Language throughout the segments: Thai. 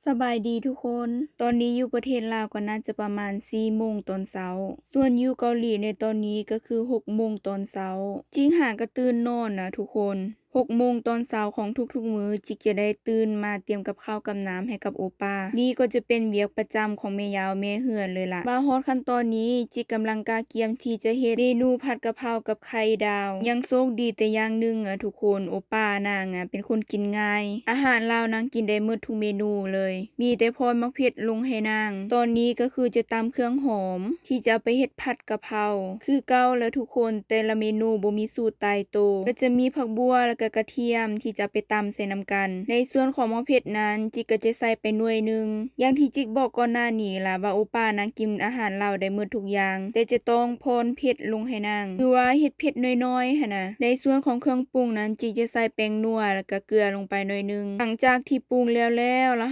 สบายดีทุกคน ตอนนี้อยู่ประเทศลาวก็น่าจะประมาณ4โมงตอนเช้า ส่วนอยู่เกาหลีในตอนนี้ก็คือ6โมงตอนเช้า จิงหากระตื่นนอนนะทุกคน6โมงตอนเช้าของทุกๆมื้อจิกจะได้ตื่นมาเตรียมกับข้าวกับน้ำให้กับโอป้านี่ก็จะเป็นเวียกประจำของแม่ยาวแม่เฮือนเลยล่ะมาฮอดขั้นตอนนี้จิกกำลังกาเกียมที่จะเฮ็ดเมนูผัดกะเพรากับไข่ดาวยังโชคดีแต่อย่างหนึงทุกคนโอป้านางเป็นคนกินง่ายอาหารลาวนางกินได้หมดทุกเมนูเลยมีแต่พรมักเผ็ดลงให้นางตอนนี้ก็คือจะตำเครื่องหอมที่จะเอาไปเฮ็ดผัดกะเพราคือเก่าแล้วทุกคนแต่ละเมนูบ่มีสูตรตายตัวก็จะมีผักบัวแล้วก็กระเทียมที่จะไปตำใส่นำกันในส่วนของมะเผ็ดนั้นจิกก็จะใส่ไปหน่วยนึงอย่างที่จิกบอกก่อนหน้านี้ล่ะว่าโอป้านางกินอาหารลาวได้หมดทุกอย่างแต่จะต้องพรเผ็ดลงให้นางคือว่าเฮ็ดเผ็ดน้อยๆหั่นน่ะในส่วนของเครื่องปรุงนั้นจิกจะใส่แป้งนัวแล้วก็เกลือลงไปหน่อยนึงหลังจากที่ปรุงแล้ว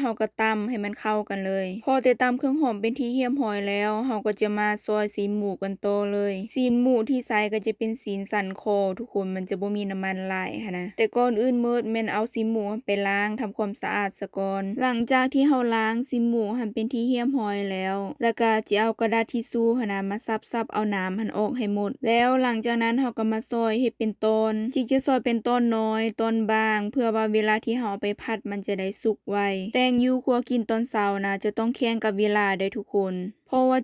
เฮาก็ตำให้มันเข้ากันเลยพอแต่ตำเครื่องหอมเป็นที่เรียบร้อยแล้วเฮาก็จะมาซอยสีนหมูกันต่อเลยสีนหมูที่ใส่ก็จะเป็นสีนสันคอทุกคนมันจะบ่มีน้ำมันหลายหั่นนะแต่ก่อนอื่นแม่นเอาสีนหมูไปล้างทำความสะอาดซะก่อนหลังจากที่เฮาล้างสีนหมูให้เป็นที่เรียบร้อยแล้วก็สิเอากระดาษทิชชู่หั่นน่ะมาซับๆเอาน้ำหันออกให้หมดแล้วหลังจากนั้นเฮาก็มาซอยเฮ็ดเป็นตอนจิกจะซอยเป็นตอนน้อยตอนบางเพื่อว่าเวลาที่เฮาเอาไปผัดมันจะได้สุกไวแต่งอยู่ครัวกินตอนเช้านะจะต้องแข่งกับเวลาได้ทุกคนเพราะว่า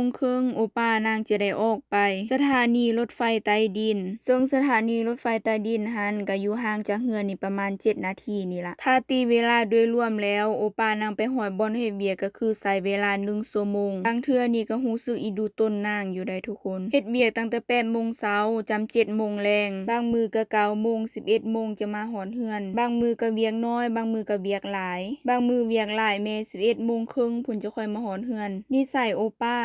7:30โอป้านางจะได้ออกไปสถานีรถไฟใต้ดินซึ่งสถานีรถไฟใต้ดินหันก็อยู่ห่างจากเฮือนนี่ประมาณ7นาทีนี่ล่ะถ้าตีเวลาโดยรวมแล้วโอป้านางไปฮอดบ่อนเฮ็ดเวียกก็คือใช้เวลา1ชั่วโมงบางเทื่อนี่ก็รู้สึกอีดูต้นนางอยู่ได้ทุกคนเฮ็ดเวียกตั้งแต่8โมงเช้าจำ7โมงแลงบางมื้อก็9โมง11โมงจะมาฮอดเฮือนบางมื้อก็เวียกน้อยบางมื้อก็เวียกหลายบางมื้อเวียกหลายแม่11:30พุ่นจะค่อยมาฮอดเฮือนนิสัยโอป้า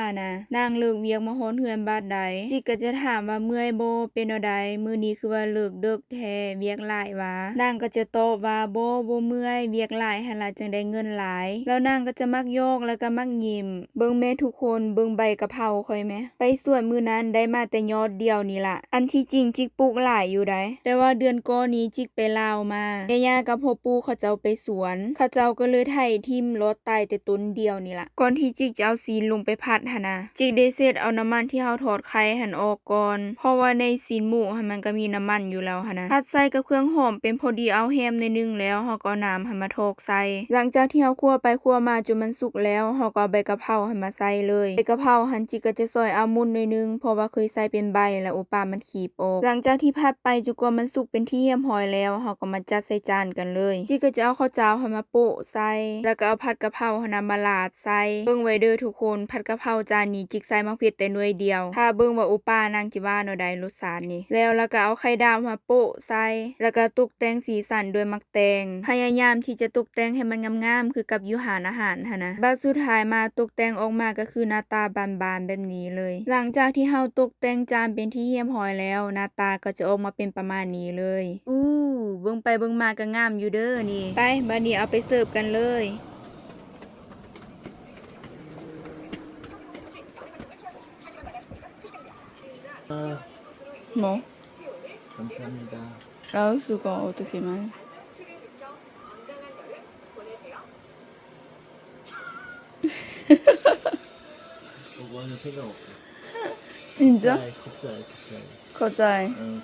นางเลิกเวียกมาฮอดเฮือนบาดใดจิกก็จะถามว่าเมื่อยบ่เป็นแนวใดมื้อนี้คือว่าเลิกดึกแท้เวียกหลายวะนางก็จะตอบว่าบ่เมื่อยเวียกหลายหั่นล่ะจึงได้เงินหลายแล้วนางก็จะมักโยกแล้วก็มักยิ้มเบิ่งแม่ทุกคนเบิ่งใบกะเพราค่อยแหมไปสวนมื้อนั้นได้มาแต่ยอดเดียวนี่ล่ะอันที่จริงจิกปลูกหลายอยู่ได้แต่ว่าเดือนก่อนนี้จิกไปลาวมาย่ากับพ่อปู่เขาเจ้าไปสวนเขาเจ้าก็เลยไถทิ่มรถตายแต่ต้นเดียวนี่ล่ะก่อนที่จิกจะเอาซีนลงไปผัดหั่นน่ะจิกได้เสร็จเอาน้ำมันที่เฮาทอดไข่หั่นออกก่อนเพราะว่าในซีนหมูมันก็มีน้ำมันอยู่แล้วหั่นนะผัดใส่กับเครื่องหอมเป็นพอดีเอาแฮมในนึงแล้วเฮาก็เอาน้ำมาโทกใส่หลังจากที่เฮาคั่วไปคั่วมาจนมันสุกแล้วเฮาก็เอาใบกะเพรามาใส่เลยใบกะเพราหั่นจิกก็จะซอยเอามุนหน่อยนึงเพราะว่าเคยใส่เป็นใบแล้วโอป้ามันขีบออกหลังจากที่ผัดไปจนกว่ามันสุกเป็นที่เรียบร้อยแล้วเฮาก็มาจัดใส่จานกันเลยจิกก็จะเอาข้าวเจ้ามาโปะใส่แล้วก็เอาผัดกะเพรามาลาดใส่เบิ่งไว้เด้อทุกคนผัดกะเพราจานนี้จิกใส่มะเขือแต่หน่วยเดียวถ้าเบิ่งว่าโอป้านางจิว่าแนวใดรสชาตินี่แล้วก็เอาไข่ดาวมาโปะใส่แล้วก็ตกแต่งสีสันด้วยมักแตงพยายามที่จะตกแต่งให้มันงามๆคือกับอยู่หานอาหารหั่นนะบัดสุดท้ายมาตกแต่งออกมาก็คือหน้าตาบานๆแบบนี้เลยหลังจากที่เฮาตกแต่งจานเป็นที่เรียบร้อยแล้วหน้าตาก็จะออกมาเป็นประมาณนี้เลยเบิ่งไปเบิ่งมาก็งามอยู่เด้อนี่ไปบัดนี้เอาไปเสิร์ฟกันเลย 아, 뭐? 감사합니다. 라오스가 어떻게 말? 완전 생각 없어. 진짜? 컵자이. 거자이. 응.